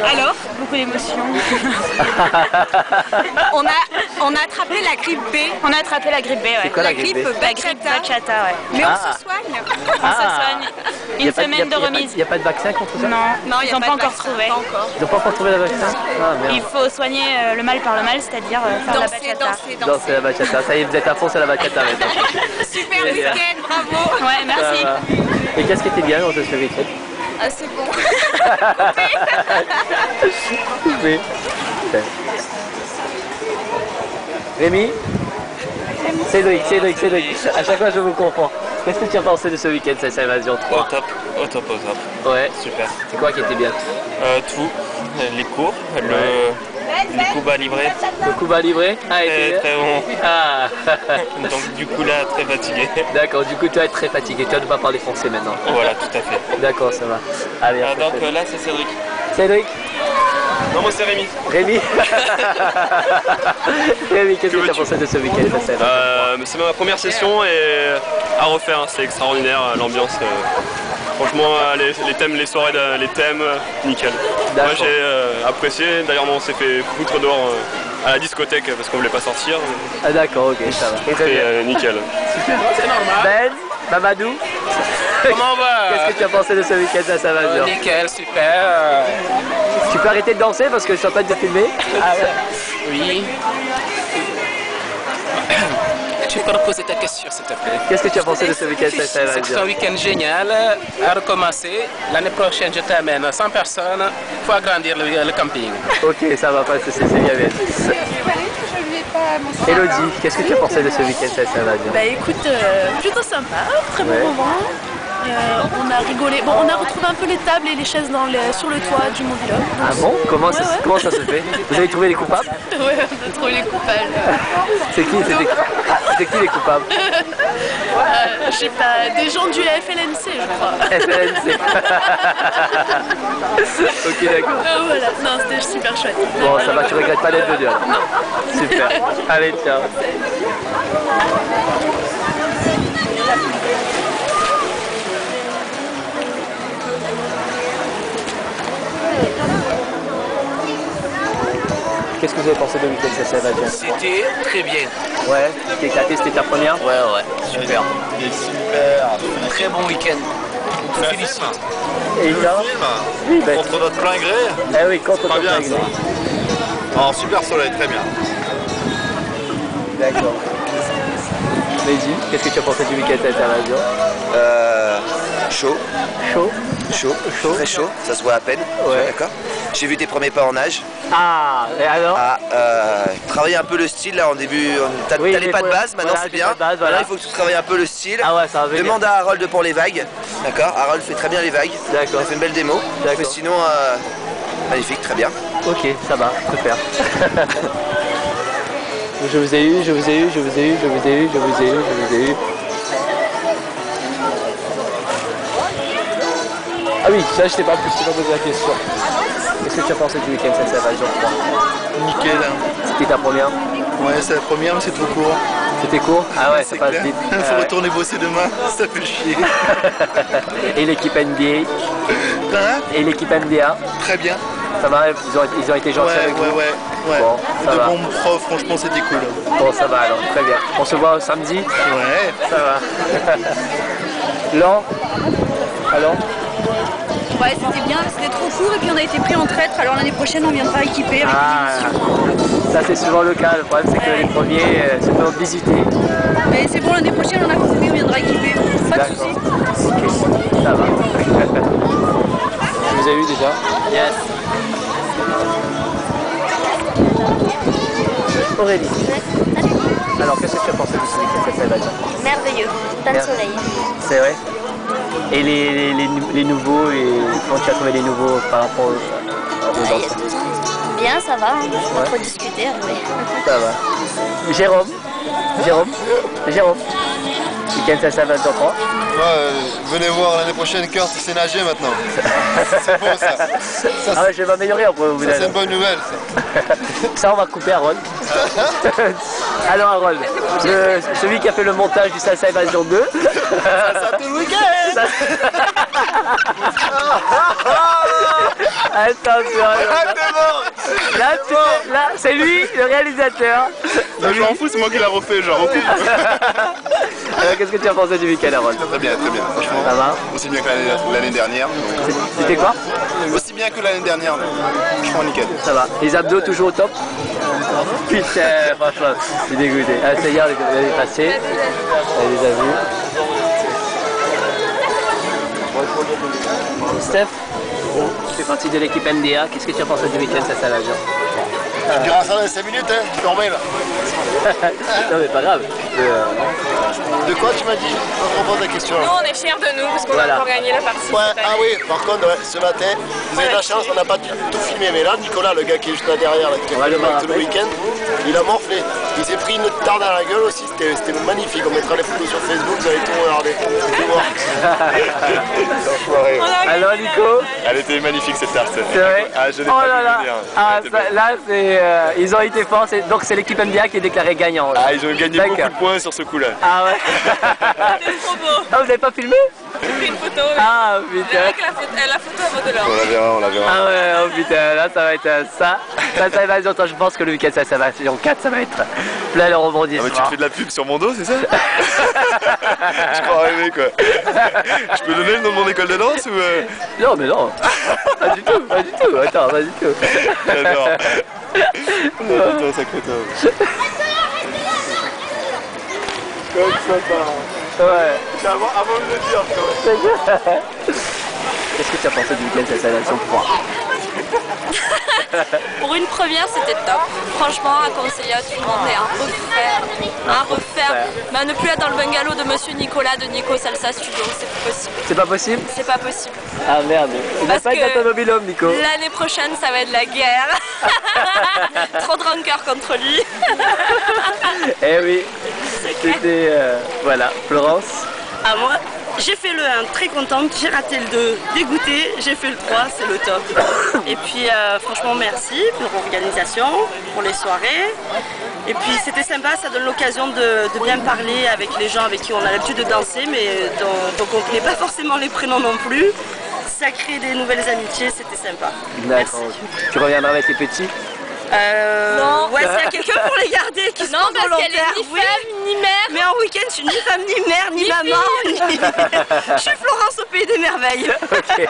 Alors, beaucoup d'émotions. on a attrapé la grippe B. On a attrapé la grippe B, ouais. C'est quoi la grippe B? La grippe bachata, ouais. Mais on se soigne. On se soigne. Une semaine de remise. Il n'y a pas de vaccin contre ça? Non, ils n'ont pas encore trouvé. Ils n'ont pas encore trouvé le vaccin? Ah, merde. Il faut soigner le mal par le mal, c'est-à-dire faire la bachata. Danser la bachata. Ça y est, vous êtes à fond sur la bachata maintenant. Super week-end, bravo. Ouais, merci. Et qu'est-ce qui était bien dans ce week-end? Ah, c'est bon. Oui. Rémi? Cédric. À chaque fois je vous confonds. Qu'est-ce que tu as pensé de ce week-end, cette Invasion 3? Au top. Ouais. Super. C'est quoi qui était bien? Tout. Les cours, le coup bas livré. Le coup bas livré? Ah, Très bon. Ah. Donc du coup là, très fatigué. D'accord, du coup tu vas être très fatigué. Tu vas ne pas parler français maintenant. Voilà, tout à fait. D'accord, ça va. Allez, donc là, c'est Cédric. Cédric? Non, moi c'est Rémi. Rémi, qu'est-ce que tu as pensé de ce week-end? C'est ma première session et à refaire, c'est extraordinaire l'ambiance. Franchement, les thèmes, les soirées, les thèmes, nickel. Moi j'ai apprécié, d'ailleurs on s'est fait foutre dehors à la discothèque parce qu'on voulait pas sortir. Ah d'accord, ok, ça va. Et nickel. C'est normal. Ben, Mamadou, Comment on va? qu'est-ce que tu as pensé de ce week-end à Saint-Valentin? Nickel, super. Tu peux arrêter de danser parce que je suis en train de te filmer? Oui. Tu peux reposer ta question, s'il te plaît. Qu'est-ce que tu as pensé de ce week-end à C'est un Saint-Valentin? week-end génial à recommencer. L'année prochaine, je t'amène 100 personnes. Il faut agrandir le camping. Ok, ça va pas, c'est bien. Elodie, qu'est-ce que tu as pensé de ce week-end à Saint-Valentin? Bah écoute, plutôt sympa, très bon moment. On a rigolé. Bon, on a retrouvé un peu les tables et les chaises sur le toit du Mont-Villon. Ah bon? Comment ça se fait? Vous avez trouvé les coupables? Ouais, on a trouvé les coupables. C'est qui? C'était qui les coupables? Je sais pas, des gens du FLNC, je crois. FLNC. Ok, d'accord. Voilà, non, c'était super chouette. Bon, ça va, tu regrettes pas d'être venu alors? Non. Super. Allez, ciao. Qu'est-ce que vous avez pensé de week-end à Saint-Valentin? C'était très bien. Ouais, t'es éclaté, c'était ta première? Ouais, super. Super. Très bon week-end. On te félicite. Et là? Oui, ben, Contre notre plein gré. eh oui, contre Pas ton bien gré. ça. Alors super soleil, très bien. D'accord. Mehdi, qu'est-ce que tu as pensé du week-end à Saint-Valentin? Chaud. Chaud. Très chaud, ça se voit à peine. Ouais. D'accord. J'ai vu tes premiers pas en nage. Ah, et alors? Travailler un peu le style là en début. T'as Oui, les pas de base, maintenant voilà, c'est les bien. pas de base, voilà. Là, il faut que tu travailles un peu le style. Ah ouais, ça va venir. Demande à Harold pour les vagues. D'accord. Harold fait très bien les vagues. D'accord. Il a fait une belle démo. D'accord. Mais sinon, magnifique, très bien. Ok, ça va, super. Je vous ai eu. Ah oui, ça je t'ai pas posé la question. Qu'est-ce que tu as pensé du week-end à Saint-Valentin 3? Nickel. C'était ta première? Ouais, c'est la première, mais c'est trop court. C'était court? Ah ouais, ça C'est passe clair. vite. Il faut retourner bosser demain, ça fait chier. Et l'équipe NBA? Hein? Et l'équipe NBA? Très bien. Ça va, ils ont été gentils avec vous? Ouais. Bon, ça de va. bons profs, franchement c'était cool. Bon, ça va alors, très bien. On se voit samedi? Ouais. Ça va. Laure? Alors? Ouais, c'était bien, c'était trop court et puis on a été pris en traître. Alors l'année prochaine, on viendra équipé avec des émissions. Ça c'est souvent le cas. Le problème c'est que les premiers se font visiter. Mais c'est bon, l'année prochaine, on a compris, on viendra équipé. Pas de soucis. Ok, ça va. Vous avez eu déjà? Yes. Aurélie. Alors qu'est-ce que tu as pensé de ce week-end à Saint-Valentin? Merveilleux, plein de soleil. C'est vrai? Et les nouveaux, quand tu as trouvé les nouveaux par rapport aux Il y a anciens? 2 ans. Bien, ça va, on va trop discuter, mais... Ça va. Jérôme? Week-end à Saint-Valentin 3? Venez voir l'année prochaine, Kurt sait nager maintenant. C'est beau ça. Ah ouais, je vais m'améliorer après au bout C'est une bonne nouvelle ça. Ça, on va couper Harold. Alors Harold, celui qui a fait le montage du Salsa Evasion 2. Ça tout le week-end. Attention. Là, c'est lui, le réalisateur. Je m'en fous, c'est moi qui l'a refait, genre. Qu'est-ce que tu as pensé du week-end, Harold? Très bien, franchement. Ça va? Aussi bien que l'année dernière. C'était quoi? Aussi bien que l'année dernière, franchement nickel. Ça va. Les abdos toujours au top? Putain, franchement, je suis dégoûté. Ah, ça y est, elle est passée. Elle les a vus. Steph, tu fais partie de l'équipe NDA. Qu'est-ce que tu as pensé du week-end, ça, Saint-Lazare? Tu diras ça dans 5 minutes, hein, normal. Non, mais pas grave. De quoi tu m'as dit? Je reprends ta question. Nous, on est fiers de nous parce qu'on a encore gagné la partie. Ouais, ah oui, par contre, ce matin, vous avez de la chance, on n'a pas tout filmé, mais là, Nicolas, le gars qui est juste là derrière, là, qui a fait le week-end, il a morflé. Il s'est pris une tarde à la gueule aussi, c'était magnifique. On mettra les photos sur Facebook, vous allez tout regarder. Alors, Nico? Elle était magnifique cette tarte. C'est vrai? Ah, je l'ai Oh pas là là! vu venir. Ah, là, c'est. Ils ont été forts, donc c'est l'équipe NDA qui est déclarée gagnant. Là. Ah, ils ont gagné beaucoup de points sur ce coup-là. Ah ouais? C'était trop beau. Ah, vous avez pas filmé? J'ai pris une photo. Ah putain. Avec la photo à vaut de l'or. On la verra. Ah ouais, oh putain, là ça va être ça. Ça va être, je pense que le week-end ça va, saison 4, ça va être plein de rebondissements. Ah, mais tu te fais de la pub sur mon dos, c'est ça? Je crois rêver quoi. Je peux donner le nom de mon école de danse ou Non mais non. Pas du tout, pas du tout. Attends, pas du tout. J'adore. Putain, sacré top. Comme ça, Ouais. avant de le dire, quand même. Qu'est-ce que tu as pensé du week-end, ça sont froid? Pour une première, c'était top. Franchement, à conseiller à tout le monde et à refaire. Mais à ne plus être dans le bungalow de Monsieur Nicolas de Nico Salsa Studio, c'est plus possible. C'est pas possible? C'est pas possible. Ah merde, il va pas être automobilhomme, Nico. L'année prochaine, ça va être la guerre. Trop de rancœur contre lui. Eh oui, c'était... voilà, Florence. Ah moi, j'ai fait le 1 très contente, j'ai raté le 2 dégoûté, j'ai fait le 3, c'est le top. Et puis franchement merci pour l'organisation, pour les soirées. Et puis c'était sympa, ça donne l'occasion de bien parler avec les gens avec qui on a l'habitude de danser, mais donc on ne connaît pas forcément les prénoms non plus. Ça crée des nouvelles amitiés, c'était sympa. D'accord. Tu reviendras avec tes petits? Non. Ouais, s'il y a quelqu'un pour les garder qui sont volontaires. Non, parce qu'elle est ni femme ni mère. Mais en week-end, je suis ni femme, ni mère, ni maman. Je suis Florence au pays des merveilles. Okay.